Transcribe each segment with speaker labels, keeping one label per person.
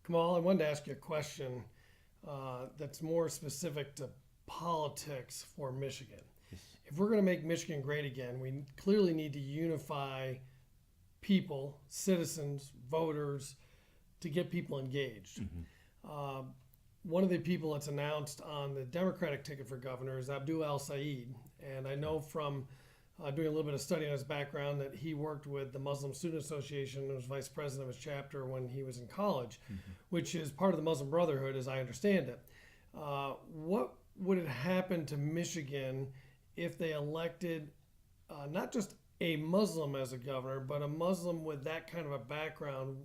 Speaker 1: Kamal, I wanted to ask you a question that's more specific to politics for Michigan.
Speaker 2: Yes.
Speaker 1: If we're going to make Michigan great again, we clearly need to unify people, citizens, voters, to get people engaged.
Speaker 2: Hmm.
Speaker 1: Uh, One of the people that's announced on the Democratic ticket for governor is Abdul Al Saeed. And I know from doing a little bit of study on his background that he worked with the Muslim Student Association and was vice president of his chapter when he was in college,
Speaker 2: Hmm.
Speaker 1: which is part of the Muslim Brotherhood, as I understand it. What would have happened to Michigan if they elected not just a Muslim as a governor, but a Muslim with that kind of a background?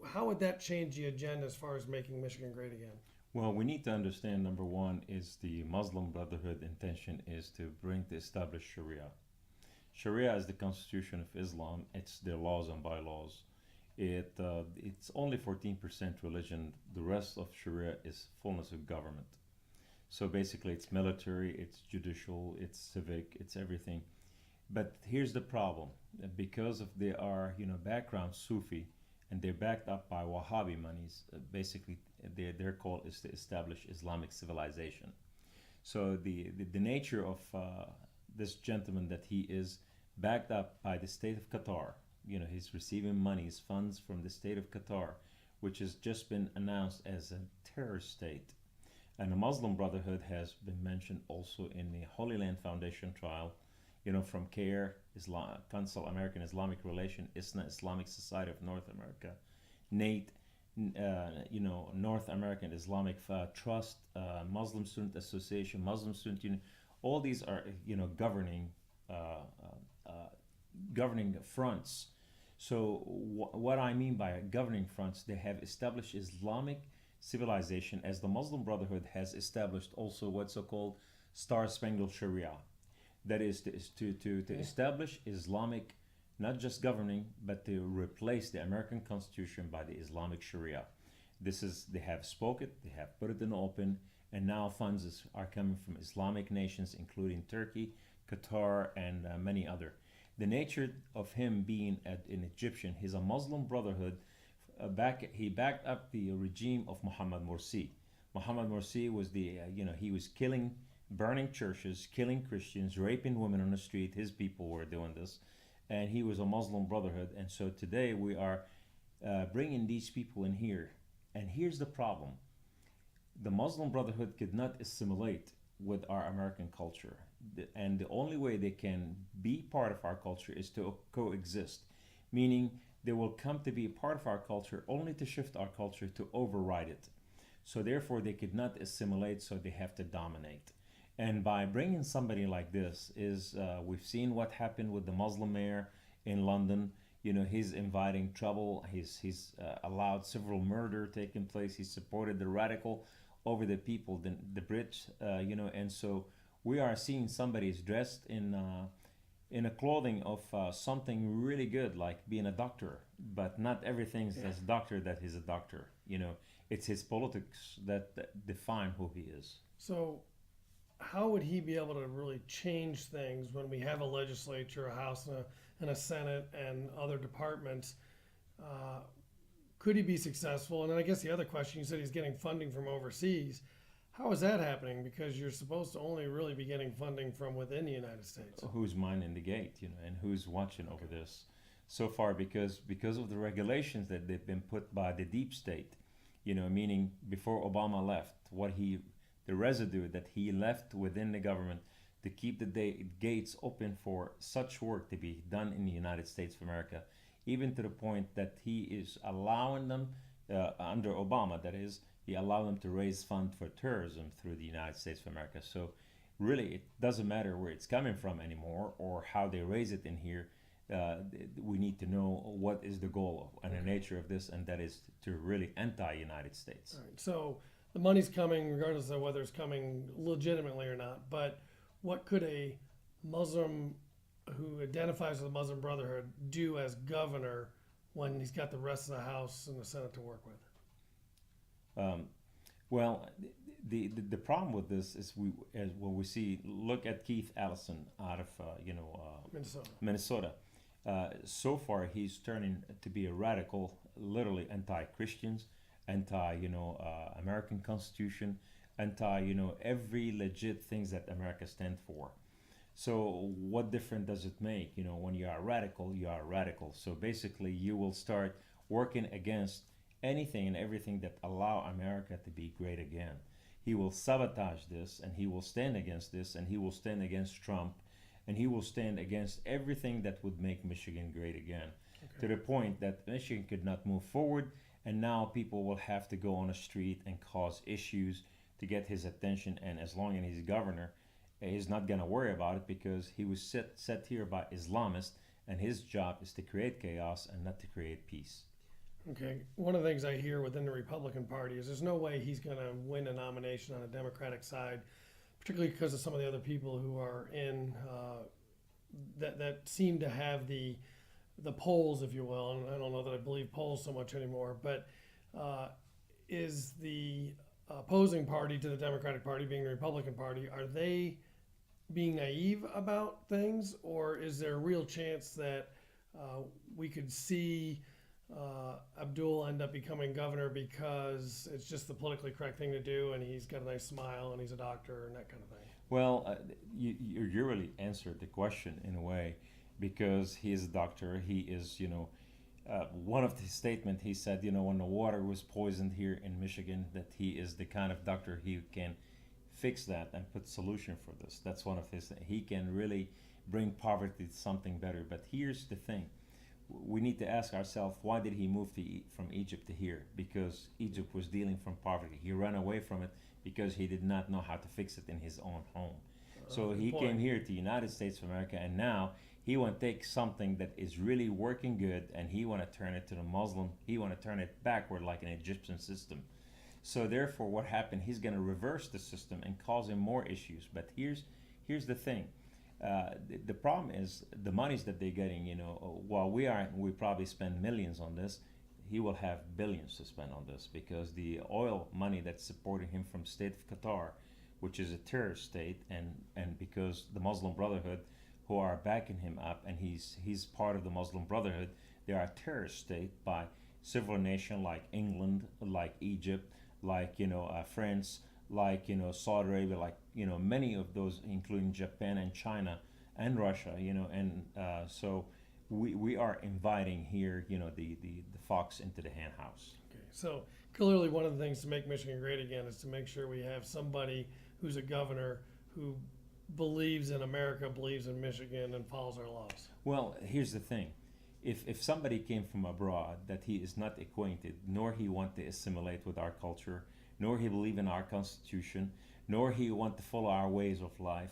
Speaker 1: How would that change the agenda as far as making Michigan great again?
Speaker 2: Well, we need to understand number one is the Muslim Brotherhood intention is to bring to establish Sharia. Sharia is the constitution of Islam. It's their laws and bylaws. It's only 14% religion. The rest of Sharia is fullness of government. So basically, it's military, it's judicial, it's civic, it's everything. But here's the problem: because of they are background Sufi, and they're backed up by Wahhabi monies. Basically, their call is to establish Islamic civilization. So the nature of this gentleman that he is backed up by the state of Qatar. He's receiving monies, funds from the state of Qatar, which has just been announced as a terrorist state. And the Muslim Brotherhood has been mentioned also in the Holy Land Foundation trial, from CARE, Council American Islamic Relation, ISNA, Islamic Society of North America, NATE, North American Islamic Trust, Muslim Student Association, Muslim Student Union. All these are, uh, uh, governing fronts. So what I mean by governing fronts, they have established Islamic civilization as the Muslim Brotherhood has established also what's so called Star Spangled Sharia. That is to establish Islamic, not just governing, but to replace the American Constitution by the Islamic Sharia. They have spoken, they have put it in the open, and now funds are coming from Islamic nations, including Turkey, Qatar, and many other. The nature of him being an Egyptian, he's a Muslim Brotherhood. He backed up the regime of Muhammad Morsi. Muhammad Morsi was he was killing, burning churches, killing Christians, raping women on the street. His people were doing this, and he was a Muslim Brotherhood. And so today we are bringing these people in here. And here's the problem: the Muslim Brotherhood could not assimilate with our American culture, and the only way they can be part of our culture is to coexist, meaning they will come to be a part of our culture only to shift our culture to override it. So therefore, they could not assimilate, so they have to dominate. And by bringing somebody like this, we've seen what happened with the Muslim mayor in London. He's inviting trouble. He's allowed several murder taking place. He supported the radical over the people, the Brits. And so we are seeing somebody is dressed in a clothing of something really good, like being a doctor. But not everything is as doctor that he's a doctor. It's his politics that define who he is.
Speaker 1: So, how would he be able to really change things when we have a legislature, a House, and a Senate, and other departments? Uh, could he be successful? And then I guess the other question, you said he's getting funding from overseas. How is that happening? Because you're supposed to only really be getting funding from within the United States.
Speaker 2: Who's minding the gate, and who's watching over this? So far, because of the regulations that they've been put by the deep state, meaning before Obama left, the residue that he left within the government to keep the gates open for such work to be done in the United States of America, even to the point that he is allowing them, under Obama, that is, he allowed them to raise funds for terrorism through the United States of America. So really, it doesn't matter where it's coming from anymore or how they raise it in here. We need to know what is the goal and the nature of this, and that is to really anti-United States.
Speaker 1: All right. So the money's coming, regardless of whether it's coming legitimately or not. But what could a Muslim who identifies with the Muslim Brotherhood do as governor when he's got the rest of the House and the Senate to work with?
Speaker 2: Um, well, the problem with this is as what we see. Look at Keith Allison out of
Speaker 1: Minnesota.
Speaker 2: Minnesota. So far, he's turning to be a radical, literally anti-Christians, American Constitution, every legit things that America stand for. So what difference does it make? When you are radical, you are radical. So basically, you will start working against anything and everything that allow America to be great again. He will sabotage this, and he will stand against this, and he will stand against Trump, and he will stand against everything that would make Michigan great again. To the point that Michigan could not move forward, and now people will have to go on the street and cause issues to get his attention. And as long as he's governor, he's not going to worry about it, because he was set here by Islamists, and his job is to create chaos and not to create peace.
Speaker 1: Okay, one of the things I hear within the Republican Party is there's no way he's going to win a nomination on the Democratic side, particularly because of some of the other people who are in that seem to have the polls, if you will. And I don't know that I believe polls so much anymore, but is the opposing party to the Democratic Party, being the Republican Party, are they being naive about things, or is there a real chance that we could see Abdul end up becoming governor because it's just the politically correct thing to do, and he's got a nice smile, and he's a doctor, and that kind of thing?
Speaker 2: Well, you really answered the question in a way, because he is a doctor. He is, one of his statement, he said, when the water was poisoned here in Michigan, that he is the kind of doctor he can fix that and put solution for this. That's one of his. He can really bring poverty to something better. But here's the thing: we need to ask ourselves, why did he move from Egypt to here? Because Egypt was dealing from poverty. He ran away from it because he did not know how to fix it in his own home. So he came here to the United States of America, and now he want to take something that is really working good, and he want to turn it to the Muslim. He want to turn it backward like an Egyptian system. So therefore, what happened? He's going to reverse the system and cause him more issues. But here's the thing: the problem is the monies that they're getting. While we probably spend millions on this, he will have billions to spend on this, because the oil money that's supporting him from state of Qatar, which is a terrorist state, and because the Muslim Brotherhood, who are backing him up, and he's part of the Muslim Brotherhood, they are a terrorist state by several nations like England, like Egypt, like France, like Saudi Arabia, like many of those, including Japan and China and Russia, so we are inviting here the fox into the hen house.
Speaker 1: Okay, so clearly one of the things to make Michigan great again is to make sure we have somebody who's a governor who believes in America, believes in Michigan, and follows our laws.
Speaker 2: Well, here's the thing: if somebody came from abroad that he is not acquainted, nor he want to assimilate with our culture, nor he believe in our Constitution, nor he want to follow our ways of life,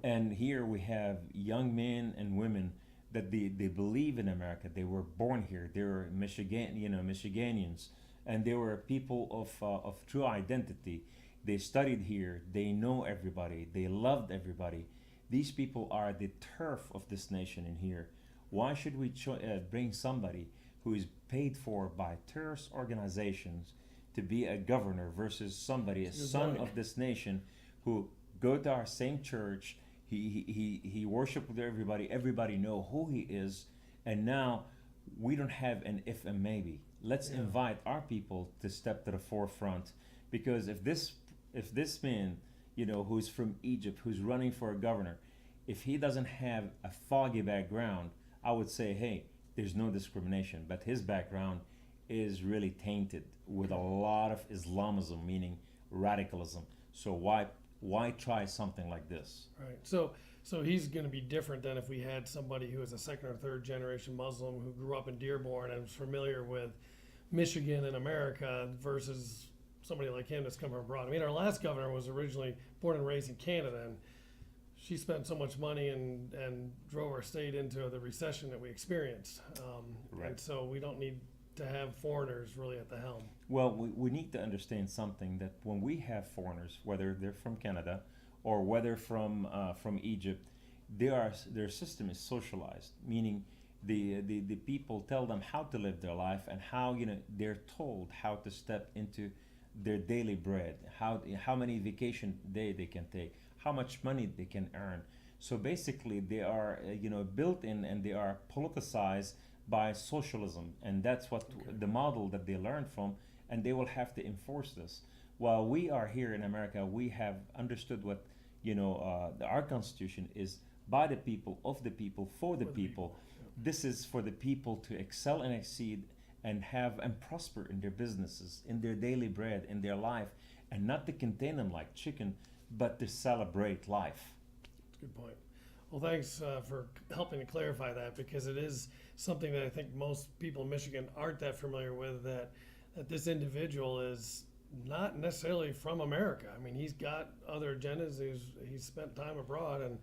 Speaker 2: and here we have young men and women that they believe in America. They were born here. They were Michiganians, and they were people of true identity. They studied here. They know everybody. They loved everybody. These people are the turf of this nation in here. Why should we bring somebody who is paid for by terrorist organizations to be a governor versus somebody, a son of this nation, who go to our same church? He worship with everybody. Everybody know who he is, and now we don't have an if and maybe. Let's invite our people to step to the forefront, because if this man, who's from Egypt, who's running for a governor, if he doesn't have a foggy background, I would say, hey, there's no discrimination. But his background is really tainted with a lot of Islamism, meaning radicalism. So why try something like this?
Speaker 1: Right. So he's going to be different than if we had somebody who is a second or third generation Muslim who grew up in Dearborn and was familiar with Michigan and America, versus somebody like him that's come from abroad. I mean, our last governor was originally born and raised in Canada, and she spent so much money and drove our state into the recession that we experienced.
Speaker 2: Right.
Speaker 1: And so we don't need to have foreigners really at the helm.
Speaker 2: Well, we need to understand something, that when we have foreigners, whether they're from Canada or whether from Egypt, their system is socialized, meaning the people tell them how to live their life, and how they're told how to step into their daily bread, how many vacation day they can take, how much money they can earn. So basically, they are built in, and they are politicized by socialism, and that's what the model that they learned from, and they will have to enforce this. While we are here in America, we have understood what our Constitution is: by the people, of the people, for the people. This is for the people to excel and exceed and have and prosper in their businesses, in their daily bread, in their life, and not to contain them like chicken, but to celebrate life.
Speaker 1: That's a good point. Well, thanks for helping to clarify that, because it is something that I think most people in Michigan aren't that familiar with, that this individual is not necessarily from America. I mean, he's got other agendas. He's spent time abroad, and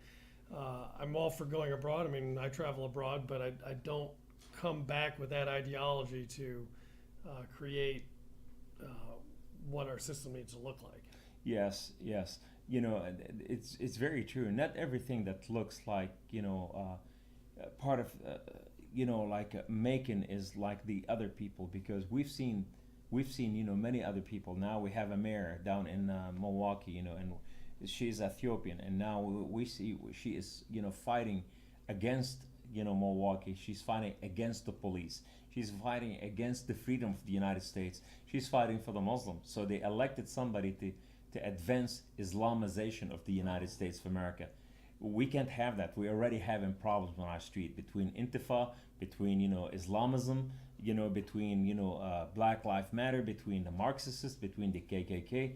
Speaker 1: I'm all for going abroad. I mean, I travel abroad, but I don't come back with that ideology to create what our system needs to look like.
Speaker 2: Yes, yes. It's very true. Not everything that looks like part of like Macon is like the other people, because we've seen many other people. Now we have a mayor down in Milwaukee, and she's Ethiopian, and now we see she is fighting against Milwaukee. She's fighting against the police. She's fighting against the freedom of the United States. She's fighting for the Muslims. So they elected somebody to advance Islamization of the United States of America. We can't have that. We're already having problems on our street between Intifa, between Islamism, between Black Lives Matter, between the Marxists, between the KKK.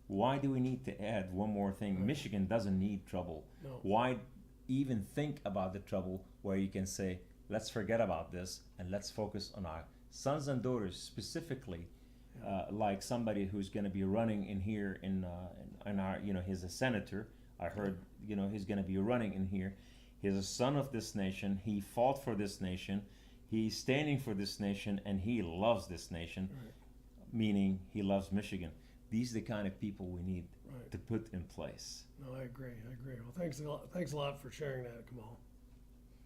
Speaker 2: Why do we need to add one more thing?
Speaker 1: Right.
Speaker 2: Michigan doesn't need trouble.
Speaker 1: No.
Speaker 2: Why even think about the trouble where you can say, let's forget about this and let's focus on our sons and daughters specifically, like somebody who's going to be running in here in our, he's a senator. I heard, he's going to be running in here. He's a son of this nation. He fought for this nation. He's standing for this nation, and he loves this nation,
Speaker 1: Right.
Speaker 2: meaning he loves Michigan. These are the kind of people we need
Speaker 1: Right.
Speaker 2: to put in place.
Speaker 1: No, I agree. Well, thanks a lot for sharing that, Kamal.